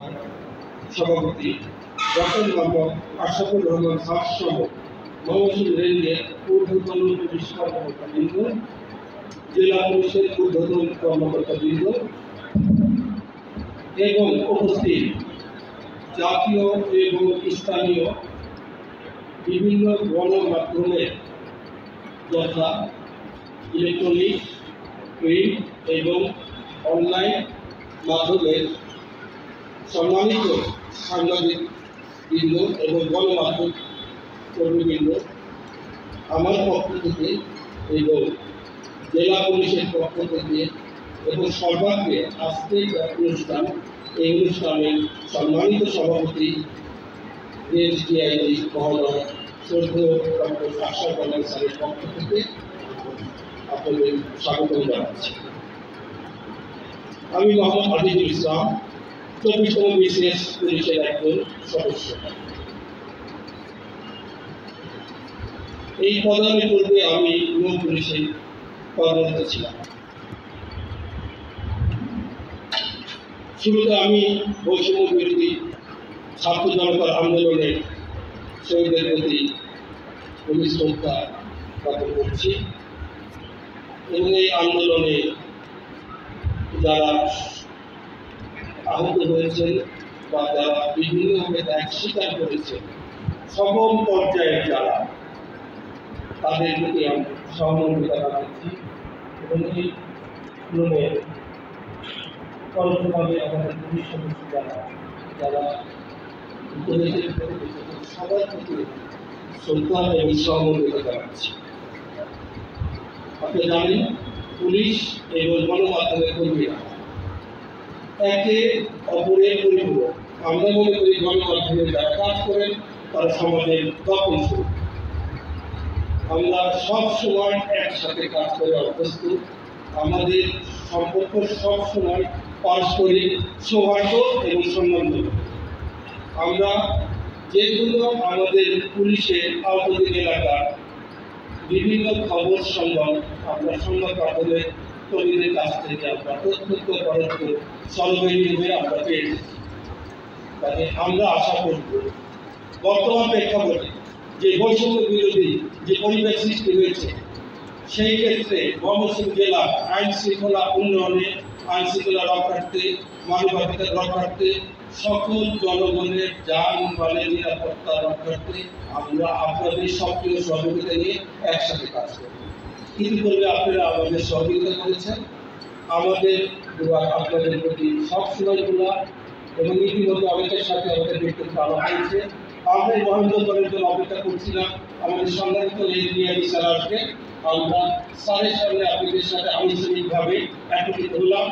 সভাপতি doctor Mohammad Ashrafur Rahman sir সহ ময়মনসিংহ রেঞ্জের ঊর্ধ্বতন পুলিশ কর্মকর্তাবৃন্দ, জেলা পুলিশের ঊর্ধ্বতন কর্মকর্তাবৃন্দ এবং উপস্থিত জাতীয় এবং স্থানীয় বিভিন্ন গণমাধ্যমে যথা ইলেকট্রনিক, প্রিন্ট এবং অনলাইন মাধ্যমের সম্মানিত সাংবাদিকবৃন্দ এবং গণমাধ্যম কর্মীবৃন্দ, আমার পক্ষ থেকে এবং জেলা পুলিশের পক্ষ থেকে এবং সর্বাগ্রে আজকের অনুষ্ঠান, এই অনুষ্ঠানের সম্মানিত সভাপতি রেঞ্জ ডিআইজি মহোদয় শ্রদ্ধেয় ডক্টর আশরাফ রহমান স্যারের পক্ষ থেকে আপনাদের স্বাগত জানাচ্ছি। আমি মোহাম্মদ আজিজুল ইসলাম, 24তম বিশেষ পুলিশের একজন সদস্য। এই পদায়নের পূর্বে আমি নৌ পুলিশে কর্মরত ছিলাম। শুরুতে আমি বৈষম্য বিরোধী ছাত্র জনতার আন্দোলনের শহীদদের প্রতি পুলিশ শ্রদ্ধা জ্ঞাপন করছি এবং এই আন্দোলনে যারা আহত হয়েছেন বা যারা বিভিন্নভাবে ত্যাগ স্বীকার করেছেন, সকল পর্যায়ে যারা, তাদের প্রতি আমি সহমর্মিতা জানাচ্ছি এবং এই ক্রমে পরোক্ষভাবে আমাদের পুলিশ সদস্য যারা সবার প্রতি শ্রদ্ধা এবং সহমর্মিতা জানাচ্ছি। আপনি জানেন, পুলিশ এবং গণমাধ্যমের কর্মীরা একে অপরের পরিপূরক। আমরা মনে করি গণমাধ্যমে যারা কাজ করেন তারা সমাজের দখল শুরু। আমরা সব সময় একসাথে কাজ করে অভ্যস্ত। আমাদের সম্পর্ক সব সময় পারস্পরিক সৌহার্দ্য এবং সম্মানজনক। আমরা যেগুলো আমাদের পুলিশের আওতাধীন এলাকার বিভিন্ন খবর সংবাদ আমরা সংবাদ মাধ্যমের কর্মীদের কাছ থেকে আমরা প্রত্যক্ষ পরোক্ষ সরবরাহ আমরা পেয়েছি। তাই আমরা আশা করব বর্তমান প্রেক্ষাপটে যে বৈষম্য বিরোধী যে পরিবেশ সৃষ্টি হয়েছে, সেই ক্ষেত্রে ময়মনসিংহ জেলা আইন শৃঙ্খলা উন্নয়নে, আইন শৃঙ্খলা রক্ষার্থে, মানবাধিকার রক্ষার্থে, সকল জনগণের যানবাহনের নিরাপত্তা রক্ষার্থে আমরা আপনাদের সক্রিয় সহযোগিতা নিয়ে একসাথে কাজ করব। ইতিপূর্বে আপনারা আমাদের সহযোগিতা করেছেন, আমাদের আপনাদের প্রতি সবসময় তোলা এবং ইতিমধ্যে অনেকের সাথে আমাদের ব্যক্তিগত আলাপ হয়েছে। আমরা মহেন্দ্রগড়ের জন্য অপেক্ষা করছি না, আমাদের সম্মানিত ডিআইজি স্যার আসবে। আমরা স্যারের সামনে আপনাদের সাথে আনুষ্ঠানিকভাবে একত্রিত হলাম।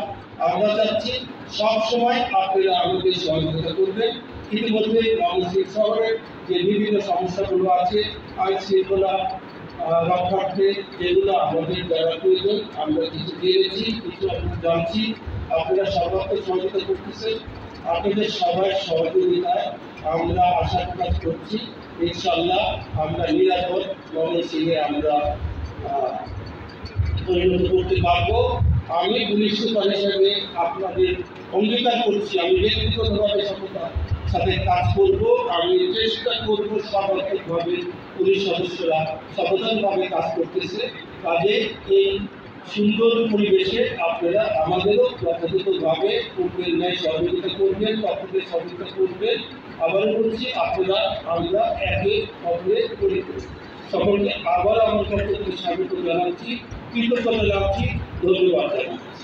আমরা চাচ্ছি সবসময় আপনারা আমাদের সহযোগিতা করবেন। ইতিমধ্যে ময়মনসিংহ শহরের যে বিভিন্ন সমস্যাগুলো আছে, আইন শৃঙ্খলা রক্ষার্থে যেগুলো আমাদের যারা প্রয়োজন, আমরা কিছু দিয়েছি, কিছু আপনারা জানছি। আপনারা সর্বাত্মক সহযোগিতা করতেছেন। আপনাদের সবার সহযোগিতায় আমরা আশা প্রকাশ করছি ইনশাআল্লাহ আমরা নিরাপদ ময়মনসিংহে আমরা পরিণত করতে পারবো। আমি পুলিশ সুপার হিসেবে আপনাদের অঙ্গীকার করছি, আমি ব্যক্তিগতভাবে সততার সাথে কাজ করব। আমি চেষ্টা করব সর্বাত্মকভাবে পুলিশ সদস্যরা সচেতনভাবে কাজ করতেছে, কাজে এই সুন্দর পরিবেশে আপনারা আমাদেরও যথাযথভাবে পূর্বের ন্যায় সহযোগিতা করবেন, তথ্যদের সহযোগিতা করবেন। আবারও বলছি, আপনারা আমরা একে অপরের পরিপূরক। সকলকে আবার আমার পক্ষ থেকে স্বাগত জানাচ্ছি, কৃতজ্ঞতা জানাচ্ছি, ধন্যবাদ জানাচ্ছি।